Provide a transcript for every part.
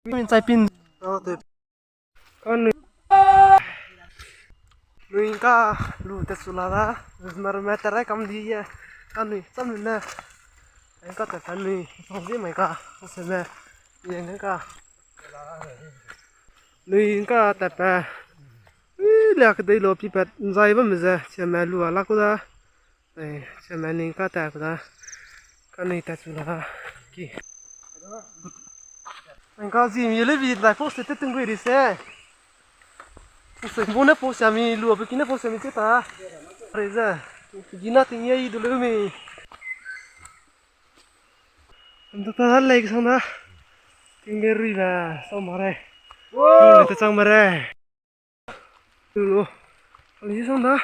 mình chạy pin từ con nuôi cá lù tết sula đó mà mẹ trai cầm đi con nuôi xong rồi nè anh có thể con nuôi không biết mấy cá xem mẹ nhìn cái cá nuôi cá tập là cái đấy lốp chỉ bật dây vẫn bây giờ xem mẹ lùa lắc đó này xem mẹ nuôi cá tập đó con nuôi tết sula kì anh có gì mi lấy vì lại phố sẽ từng người đi xe phố bún nè phố xe mi lùa bên kia phố xe mi chết ta rồi giờ gì nó tiếng gì đủ lớn mi anh ta lấy cái xong đó tiếng nghe rì là xong mà đây người ta xong mà đây đủ lấy xong đó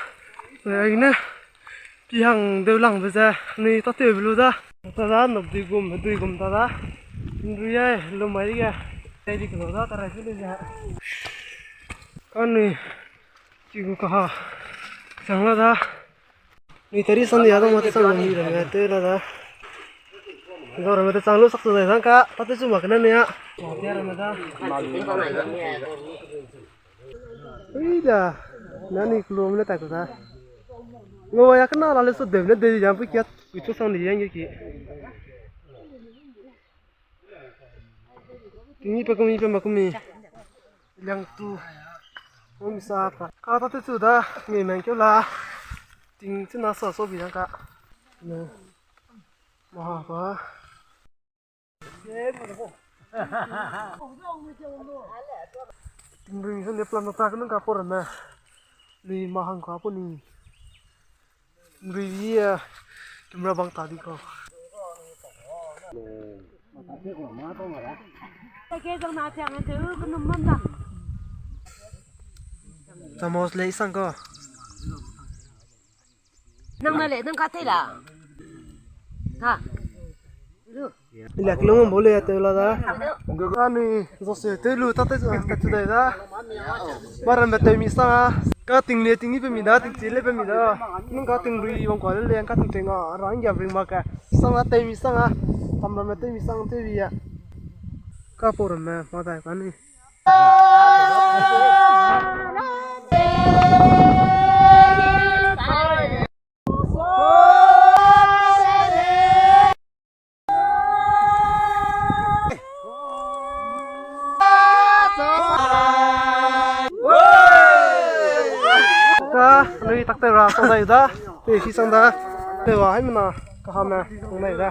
rồi anh nè đi hàng đều lằng bây giờ này tao tiêu luôn đó ta ra nộp đi gồm ta ra rồi ấy lùm mấy kìa đây đi cửa đó ta ra phía đây con này chỉ có cả chẳng là đó này tới xong thì ăn mà xong rồi rồi tới là đó rồi mà tới xong lúc sắp rồi sang cả ta tới chung mà cái này á bỏ tiền rồi mà ra ấy da nani lùm nó tại của ta ngồi cái nào là lấy số điểm nó đi làm với kia bị chút xong thì anh như kia ini pakumi yang tu om sa ka ta te chu da nge men kyo la ting chu na so bi ka no ma ba ting ring han de plan ta ka ka por na ni ma hang ka po ni ri ya camera bang ta di ko Tamos lấy sang cơ. Nang na le nang ka la. Ha. Ilak long mo le te la da. Ani zo se te lu ta te ta da. Baran ba te mi sa ka ting le ting ni pe mi da ting chi le pe mi da. Nung ka ting ri wong ko le ka ting tenga rang ya bring ma ka. Sang te mi sang tam ra me te mi sang te wi ya. Ka por me ma da ka ni. Nơi tắc tê ra trong này đó thì khi sang đó thì vào hay mà cả ham nè trong này ra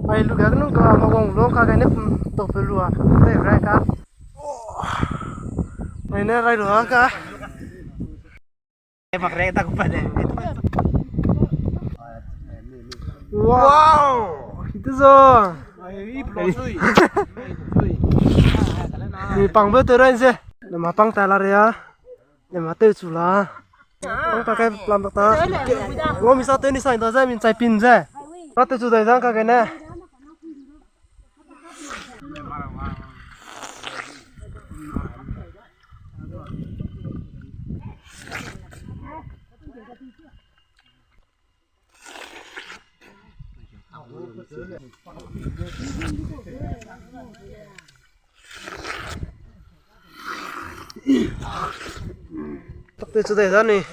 ai lúc cái nó cả mà vòng lúc cái nếp tổ về lúa đây ra cả này nè ra lúa cả em mặc ra ta cũng phải đây wow itu zo ni pang bơ tới đây chứ để mà pang tay là ya để mà tiêu chủ là ông ta cái làm được ta ngô mi sao tên đi sai ta ra mình chạy pin ra bắt tiêu chủ đại giang cái này tôi sẽ ra này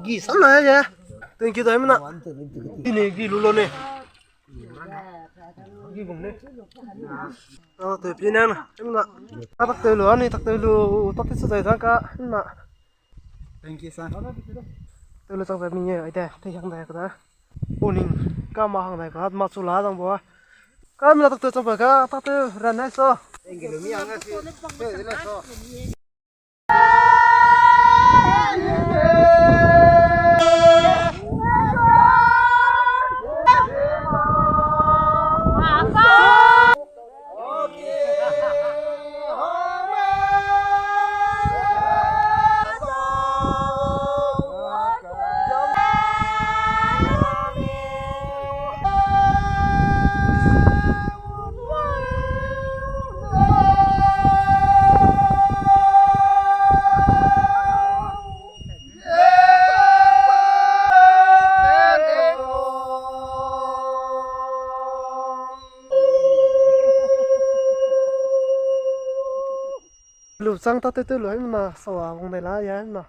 ghi sẵn này chứ tên kia tới mà nè ghi này ghi luôn này ghi vùng này từ phía nam này em nè ta tắt từ lửa này tắt từ lửa tắt sẽ ra cả em nè tên kia sao từ lửa trong mình nhớ đây thấy hàng này cả ôn hình cá mà hàng này cả mà số lá trong bò cá mình tắt từ trong bờ cá tắt từ ra này sao lũ sang tao tới lũ mà sao à vòng này lá giá mà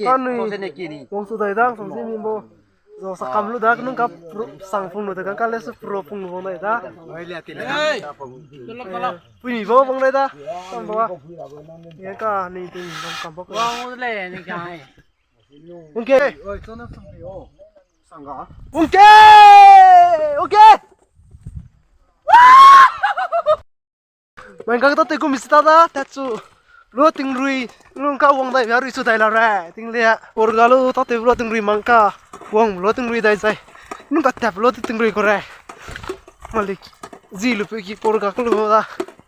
con này vòng số thời đang sống gì mình bố rồi sắc cam lúc đó nung cặp sang phun nữa thì cái lấy số pro phun vòng này ta phun gì vô vòng này ta xong bố cái cả này thì vòng cam bốc vòng này này cái ok ok ok mình các tôi cũng biết ta tatsu lo ting rui lung ka wong dai yaru su dai la ra ting le por galu ta te lo ting rui mangka wong lo ting rui dai sai nung ka tap lo ting rui ko ra malik ji lu pe ki por ga ko da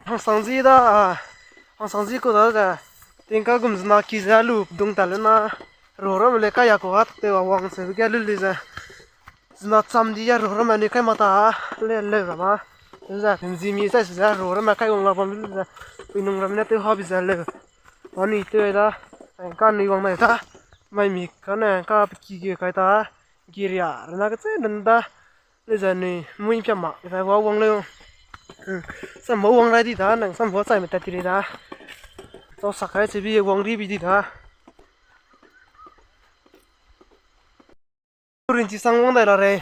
hang sang ji ko da ga ting ka gum zna ki za lu dung ta le na ro ro le ka ya ko hat te wa wang se ga lu li za zna cham di ya ro ro ma ni kai ma ta le ra ma za tin ji mi sai za ro ro ma kai wong la pom lu za pinung ram na te hobby za le ani te da kan ni wang nai ta mai mi ka na ka ki ge kai ta giria na ka che nan da le za ni mui pya ma ka wa wang le sam mo wang lai di da nang sam bo sai ma ta ti da to sa kai che bi wang ri bi di da rin chi sang wang dai la re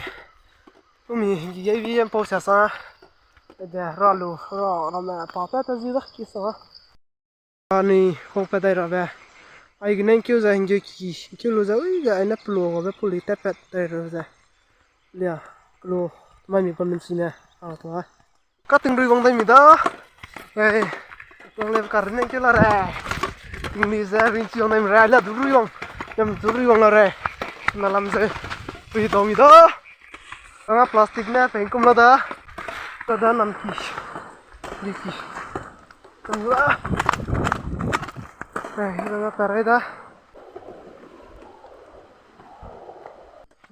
mi gi ge bi em po sa sa da ra lu ra ma pa pa ta ji da ki sa ani không phải đây rồi về ai cái nên kêu ra hình kêu lu ra ui ra anh plo về puli tép đây rồi ra lia plo mai mình còn mình xin nè thôi các từng đôi vòng tay mình đó đây vòng lên cả nên kêu là ra mình ra mình chiều này mình ra là đủ đôi vòng nhầm đủ đôi vòng là ra mà làm gì vì đó mình đó ang plastic nè thành công là đó ta đã nằm đi cầm nữa này đang ngáp tarai ta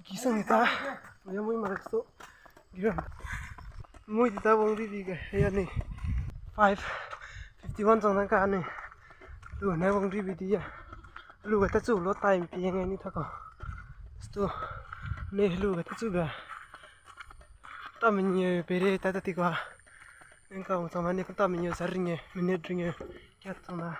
kisah ni ta ya muy marakso gira muy ta wong di ga ya ni 5:51 jong ka ni lu na wong di di ya lu ga ta chu lo time pi nge ni tha ko sto ne lu ga ta chu ga ta min ye pere ta ta ti ko en ka mo ta mani ko ta min ye sa ringe minute ringe kya ta na